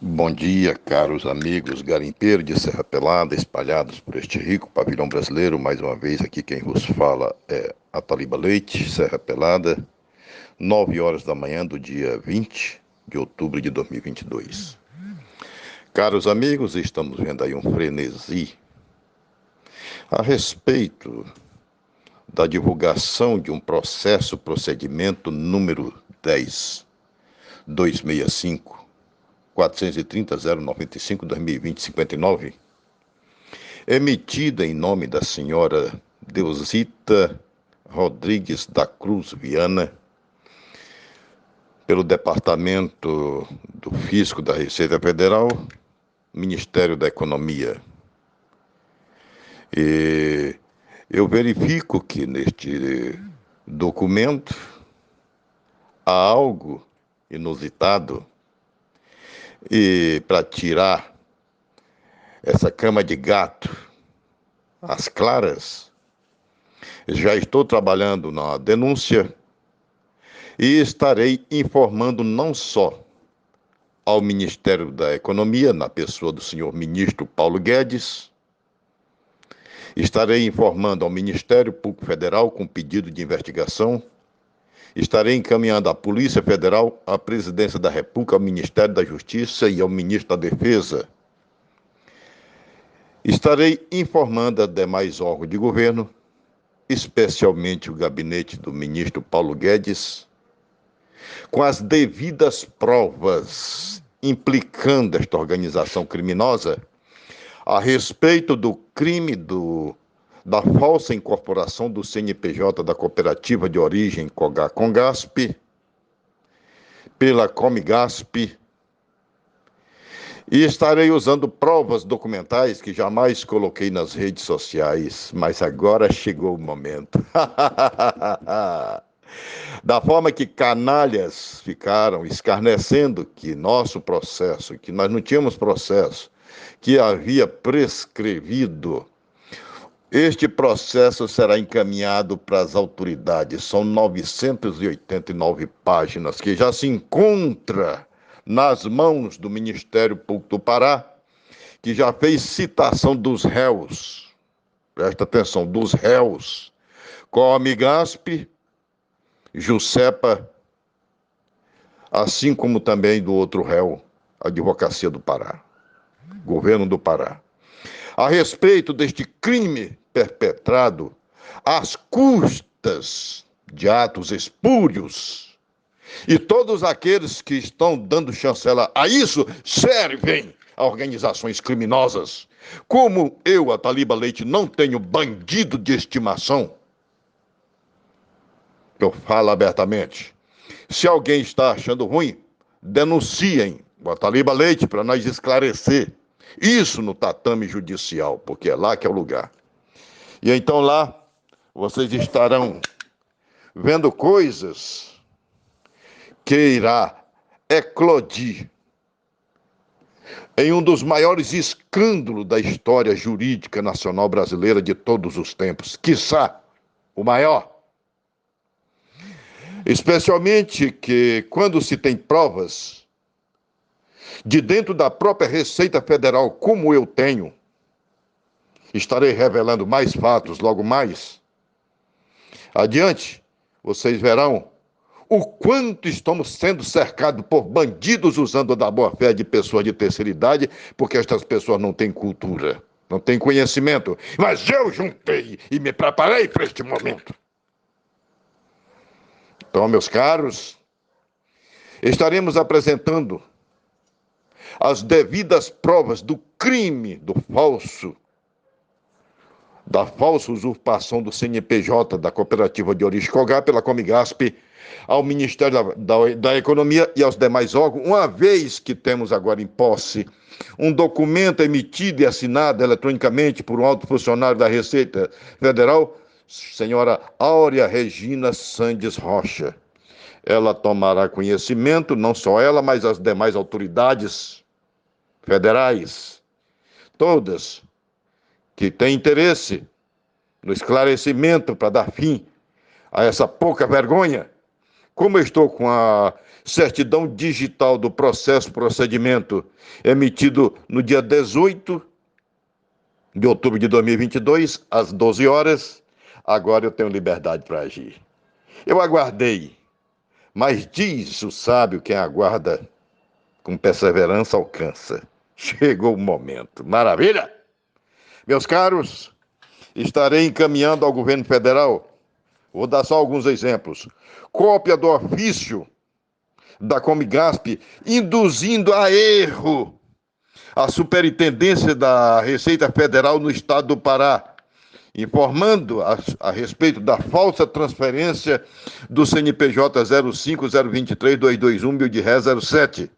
Bom dia, caros amigos garimpeiros de Serra Pelada, espalhados por este rico pavilhão brasileiro. Mais uma vez, aqui quem vos fala é Ataliba Leite, Serra Pelada, 9 horas da manhã do dia 20 de outubro de 2022. Caros amigos, estamos vendo aí um frenesi a respeito da divulgação de um procedimento número 10.265, 430.095/2020, 59, emitida em nome da senhora Deusita Rodrigues da Cruz Viana, pelo Departamento do Fisco da Receita Federal, Ministério da Economia. E eu verifico que neste documento há algo inusitado, e para tirar essa cama de gato às claras, já estou trabalhando na denúncia e estarei informando não só ao Ministério da Economia, na pessoa do senhor ministro Paulo Guedes, estarei informando ao Ministério Público Federal com pedido de investigação, estarei encaminhando à Polícia Federal, à Presidência da República, ao Ministério da Justiça e ao Ministro da Defesa. Estarei informando a demais órgãos de governo, especialmente o gabinete do ministro Paulo Guedes, com as devidas provas implicando esta organização criminosa a respeito do crime da falsa incorporação do CNPJ da Cooperativa de Origem Congasp pela Comigasp. E estarei usando provas documentais que jamais coloquei nas redes sociais, mas agora chegou o momento. Da forma que canalhas ficaram escarnecendo que nosso processo, que nós não tínhamos processo, que havia prescrevido, este processo será encaminhado para as autoridades. São 989 páginas que já se encontra nas mãos do Ministério Público do Pará, que já fez citação dos réus, presta atenção, dos réus, Comigasp, Juscepa, assim como também do outro réu, a Advocacia do Pará, Governo do Pará, a respeito deste crime perpetrado às custas de atos espúrios. E todos aqueles que estão dando chancela a isso servem a organizações criminosas. Como eu, Ataliba Leite, não tenho bandido de estimação, eu falo abertamente. Se alguém está achando ruim, denunciem o Ataliba Leite para nós esclarecer isso no tatame judicial, porque é lá que é o lugar. E então lá vocês estarão vendo coisas que irá eclodir em um dos maiores escândalos da história jurídica nacional brasileira de todos os tempos, quiçá o maior. Especialmente que, quando se tem provas de dentro da própria Receita Federal, como eu tenho, estarei revelando mais fatos logo mais adiante, vocês verão o quanto estamos sendo cercados por bandidos usando da boa-fé de pessoas de terceira idade, porque estas pessoas não têm cultura, não têm conhecimento. Mas eu juntei e me preparei para este momento. Então, meus caros, estaremos apresentando as devidas provas do crime da falsa usurpação do CNPJ da Cooperativa de Origem Congasp pela Comigasp ao Ministério da Economia e aos demais órgãos, uma vez que temos agora em posse um documento emitido e assinado eletronicamente por um alto funcionário da Receita Federal, senhora Áurea Regina Sandes Rocha. Ela tomará conhecimento, não só ela, mas as demais autoridades federais, todas que têm interesse no esclarecimento para dar fim a essa pouca vergonha. Como eu estou com a certidão digital do procedimento emitido no dia 18 de outubro de 2022, às 12 horas, agora eu tenho liberdade para agir. Eu aguardei, mas diz o sábio, quem aguarda com perseverança alcança. Chegou o momento. Maravilha! Meus caros, estarei encaminhando ao governo federal, vou dar só alguns exemplos, cópia do ofício da Comigasp, induzindo a erro a Superintendência da Receita Federal no estado do Pará, informando a respeito da falsa transferência do CNPJ 05023221 de Ré 07,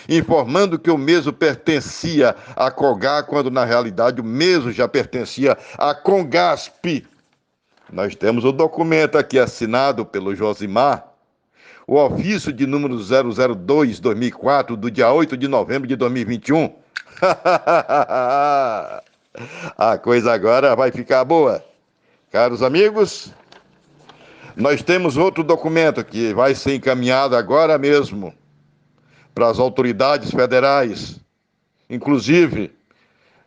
informando que o mesmo pertencia à COGAR, quando na realidade o mesmo já pertencia à Congasp. Nós temos o documento aqui assinado pelo Josimar, o ofício de número 002/2004, do dia 8 de novembro de 2021. A coisa agora vai ficar boa. Caros amigos, nós temos outro documento que vai ser encaminhado agora mesmo para as autoridades federais, inclusive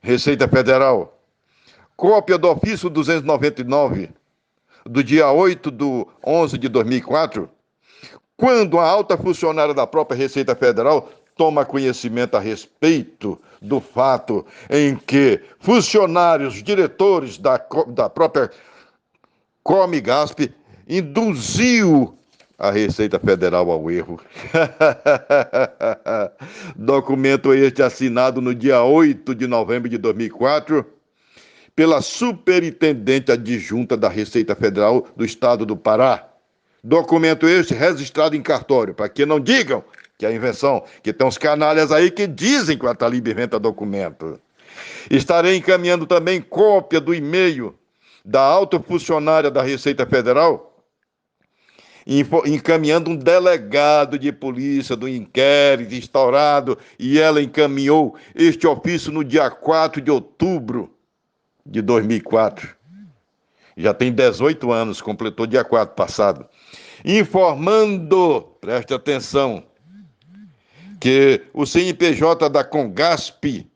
Receita Federal. Cópia do ofício 299, do dia 8 de 11 de 2004, quando a alta funcionária da própria Receita Federal toma conhecimento a respeito do fato em que funcionários, diretores da própria Comigasp induziu a Receita Federal ao erro. Documento este assinado no dia 8 de novembro de 2004 pela Superintendente Adjunta da Receita Federal do Estado do Pará. Documento este registrado em cartório, para que não digam que é invenção, que tem uns canalhas aí que dizem que o Atalib inventa documento. Estarei encaminhando também cópia do e-mail da alta funcionária da Receita Federal, encaminhando um delegado de polícia do inquérito instaurado, e ela encaminhou este ofício no dia 4 de outubro de 2004. Já tem 18 anos, completou dia 4 passado. Informando, preste atenção, que o CNPJ da Congasp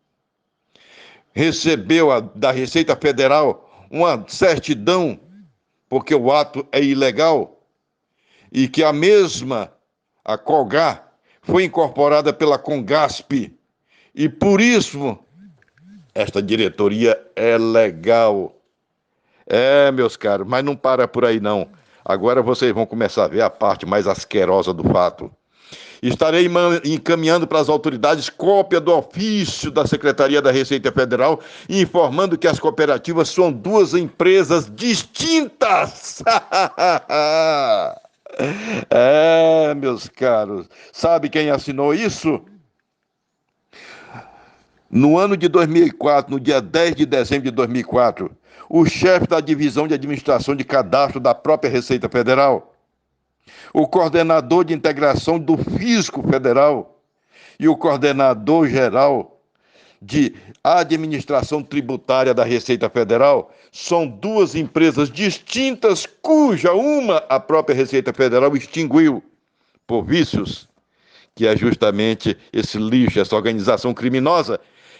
recebeu da Receita Federal uma certidão, porque o ato é ilegal, e que a mesma, a COGAR, foi incorporada pela Congasp, e por isso esta diretoria é legal. Meus caros, mas não para por aí não. Agora vocês vão começar a ver a parte mais asquerosa do fato. Estarei encaminhando para as autoridades cópia do ofício da Secretaria da Receita Federal, informando que as cooperativas são duas empresas distintas. Meus caros, sabe quem assinou isso? No ano de 2004, no dia 10 de dezembro de 2004, o chefe da Divisão de Administração de Cadastro da própria Receita Federal, o coordenador de integração do Fisco Federal e o coordenador geral de administração tributária da Receita Federal são duas empresas distintas, cuja uma a própria Receita Federal extinguiu por vícios, que é justamente esse lixo, essa organização criminosa,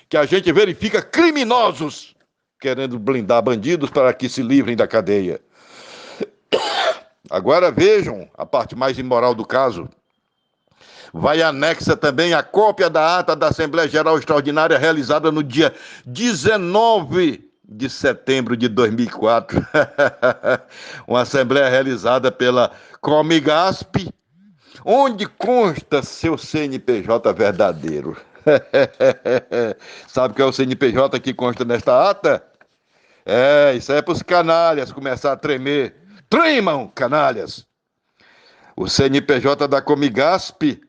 que a gente verifica criminosos querendo blindar bandidos para que se livrem da cadeia. Agora vejam a parte mais imoral do caso. Vai anexa também a cópia da ata da Assembleia Geral Extraordinária realizada no dia 19 de setembro de 2004. Uma assembleia realizada pela Comigasp, onde consta seu CNPJ verdadeiro. Sabe qual é o CNPJ que consta nesta ata? Isso é para os canalhas começar a tremer. Tremam, canalhas! O CNPJ da Comigasp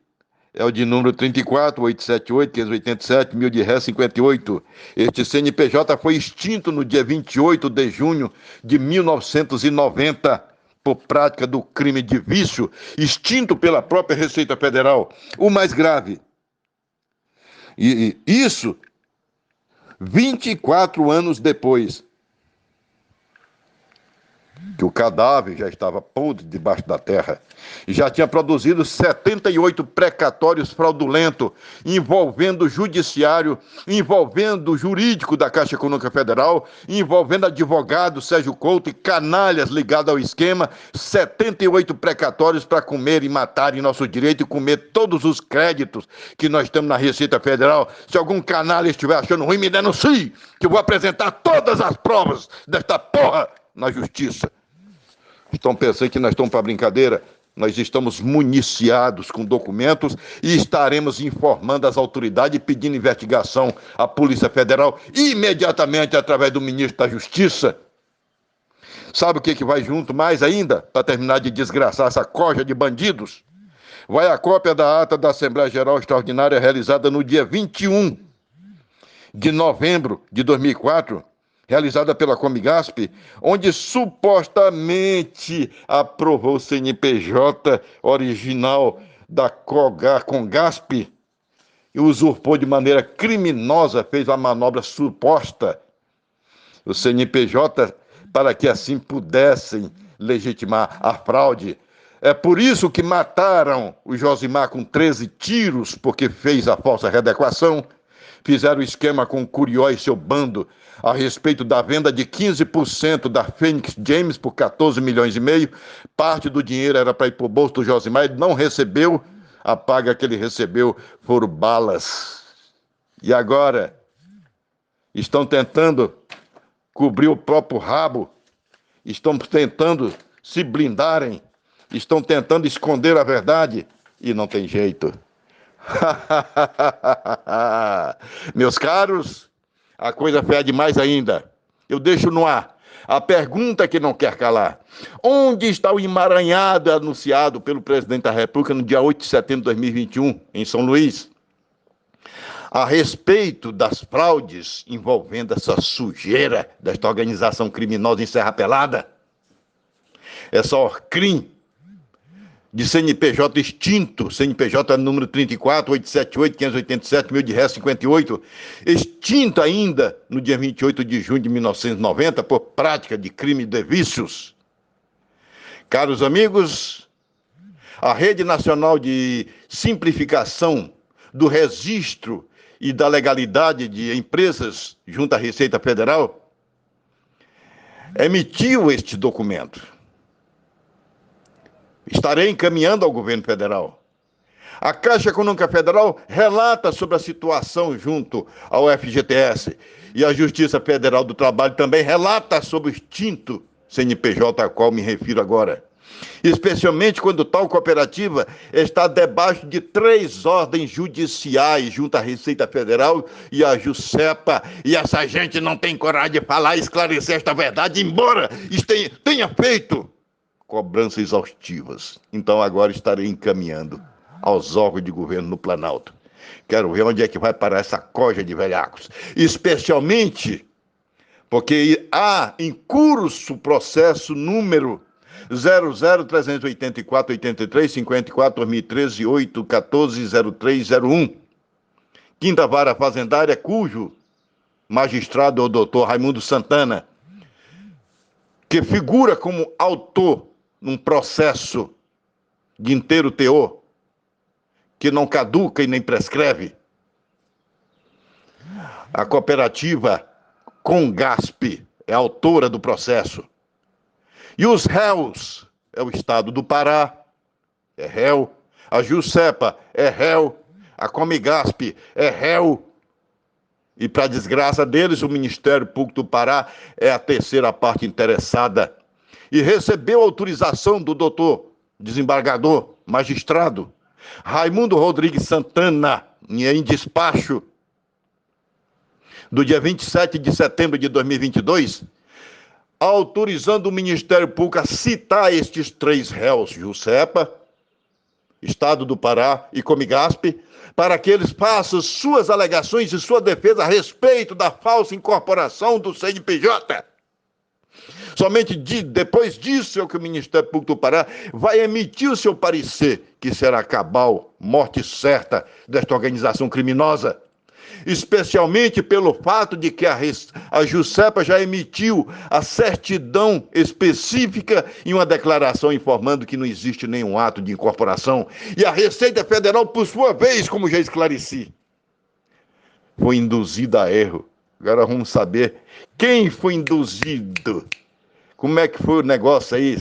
é o de número 34.878.587.1000 de Ré 58. Este CNPJ foi extinto no dia 28 de junho de 1990, por prática do crime de vício, extinto pela própria Receita Federal. O mais grave, e isso 24 anos depois. que o cadáver já estava podre debaixo da terra, e já tinha produzido 78 precatórios fraudulentos, envolvendo o judiciário, envolvendo o jurídico da Caixa Econômica Federal, envolvendo advogado Sérgio Couto e canalhas ligados ao esquema, 78 precatórios para comer e matar em nosso direito e comer todos os créditos que nós temos na Receita Federal. Se algum canalha estiver achando ruim, me denuncie, que eu vou apresentar todas as provas desta porra na justiça. Estão pensando que nós estamos para brincadeira? Nós estamos municiados com documentos e estaremos informando as autoridades e pedindo investigação à Polícia Federal imediatamente através do ministro da Justiça. Sabe o que vai junto mais ainda, para terminar de desgraçar essa corja de bandidos? Vai a cópia da ata da Assembleia Geral Extraordinária realizada no dia 21 de novembro de 2004, realizada pela Comigasp, onde supostamente aprovou o CNPJ original da Congasp e usurpou de maneira criminosa, fez uma manobra suposta, o CNPJ, para que assim pudessem legitimar a fraude. É por isso que mataram o Josimar com 13 tiros, porque fez a falsa readequação. Fizeram o esquema com o Curió e seu bando a respeito da venda de 15% da Fênix James por 14 milhões e meio. Parte do dinheiro era para ir para o bolso do Josimar, ele não recebeu. A paga que ele recebeu foram balas. E agora estão tentando cobrir o próprio rabo, estão tentando se blindarem, estão tentando esconder a verdade e não tem jeito. Meus caros, a coisa fede mais ainda. Eu deixo no ar a pergunta que não quer calar. Onde está o emaranhado anunciado pelo presidente da República no dia 8 de setembro de 2021, em São Luís, a respeito das fraudes envolvendo essa sujeira desta organização criminosa em Serra Pelada? Essa ORCRIM de CNPJ extinto, CNPJ número 34, 878, 587, 1058, extinto ainda no dia 28 de junho de 1990 por prática de crime de vícios. Caros amigos, a Rede Nacional de Simplificação do Registro e da Legalidade de Empresas junto à Receita Federal emitiu este documento. Estarei encaminhando ao governo federal. A Caixa Econômica Federal relata sobre a situação junto ao FGTS e a Justiça Federal do Trabalho também relata sobre o extinto CNPJ a qual me refiro agora. Especialmente quando tal cooperativa está debaixo de 3 ordens judiciais junto à Receita Federal e à Juscepa, e essa gente não tem coragem de falar e esclarecer esta verdade, embora tenha feito cobranças exaustivas. Então agora estarei encaminhando aos órgãos de governo no Planalto. Quero ver onde é que vai parar essa coja de velhacos. Especialmente porque há em curso o processo número 00384-83-54-2013-814-0301. Quinta Vara Fazendária, cujo magistrado é o doutor Raimundo Santana, que figura como autor num processo de inteiro teor, que não caduca e nem prescreve. A cooperativa Congasp é autora do processo. E os réus é o Estado do Pará, é réu. A Juscepa é réu. A Comigasp é réu. E, para desgraça deles, o Ministério Público do Pará é a terceira parte interessada. E recebeu autorização do doutor, desembargador, magistrado, Raimundo Rodrigues Santana, em despacho, do dia 27 de setembro de 2022, autorizando o Ministério Público a citar estes 3 réus, Juscepa, Estado do Pará e Comigasp, para que eles façam suas alegações e sua defesa a respeito da falsa incorporação do CNPJ. Somente depois disso é que o Ministério Público do Pará vai emitir o seu parecer, que será cabal, morte certa desta organização criminosa. especialmente pelo fato de que a Juscepa já emitiu a certidão específica em uma declaração informando que não existe nenhum ato de incorporação. E a Receita Federal, por sua vez, como já esclareci, foi induzida a erro. Agora vamos saber quem foi induzido. Como é que foi o negócio aí?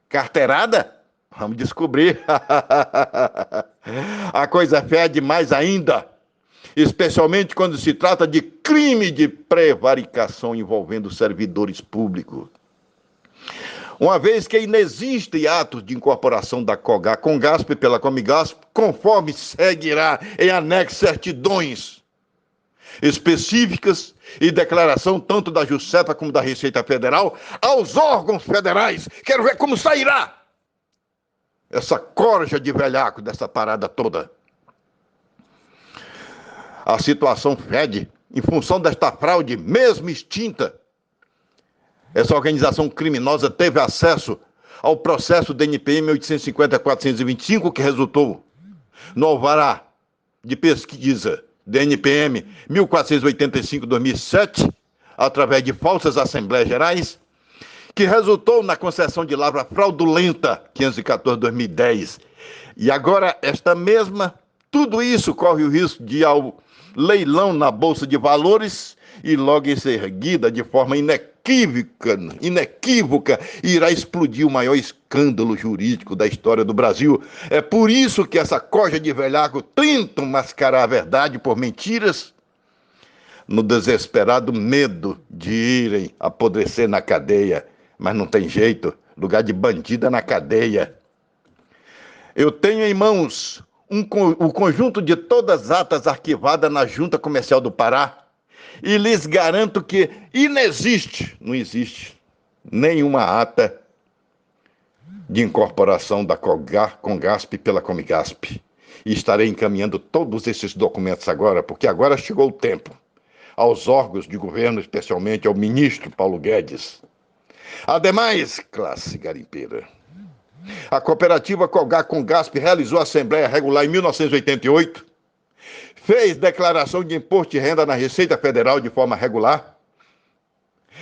Carteirada? Vamos descobrir. A coisa fede mais ainda, especialmente quando se trata de crime de prevaricação envolvendo servidores públicos. Uma vez que inexiste atos de incorporação da Congasp pela Comigasp, conforme seguirá em anexo certidões específicas e declaração tanto da Juscepa como da Receita Federal aos órgãos federais. Quero ver como sairá essa corja de velhaco dessa parada toda. A situação fede em função desta fraude, mesmo extinta. Essa organização criminosa teve acesso ao processo DNPM 850-425, que resultou no alvará de pesquisa DNPM 1485-2007, através de falsas Assembleias Gerais, que resultou na concessão de lavra fraudulenta 514-2010. E agora, tudo isso corre o risco de ir ao leilão na Bolsa de Valores e logo em seguida, de forma inequívoca, irá explodir o maior escândalo jurídico da história do Brasil. É por isso que essa corja de velhaco tenta mascarar a verdade por mentiras, no desesperado medo de irem apodrecer na cadeia. Mas não tem jeito, lugar de bandido é na cadeia. Eu tenho em mãos o conjunto de todas as atas arquivadas na Junta Comercial do Pará, e lhes garanto que não existe nenhuma ata de incorporação da Congasp pela Comigasp. E estarei encaminhando todos esses documentos agora, porque agora chegou o tempo, aos órgãos de governo, especialmente ao ministro Paulo Guedes. Ademais, classe garimpeira, a cooperativa Congasp realizou a Assembleia Regular em 1988, fez declaração de imposto de renda na Receita Federal de forma regular,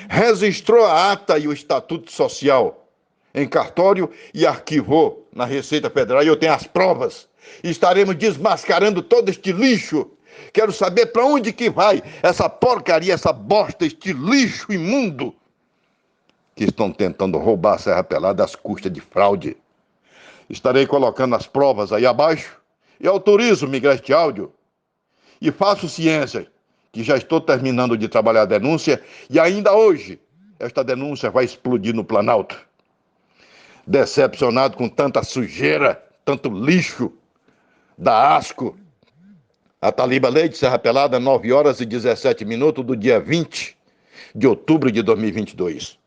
registrou a ata e o estatuto social em cartório e arquivou na Receita Federal, e eu tenho as provas. Estaremos desmascarando todo este lixo. Quero saber para onde que vai essa porcaria, essa bosta, este lixo imundo que estão tentando roubar a Serra Pelada às custas de fraude. Estarei colocando as provas aí abaixo e autorizo-me este áudio. E faço ciência que já estou terminando de trabalhar a denúncia e ainda hoje esta denúncia vai explodir no Planalto. Decepcionado com tanta sujeira, tanto lixo, dá asco. Ataliba Leite, Serra Pelada, 9h17 do dia 20 de outubro de 2022.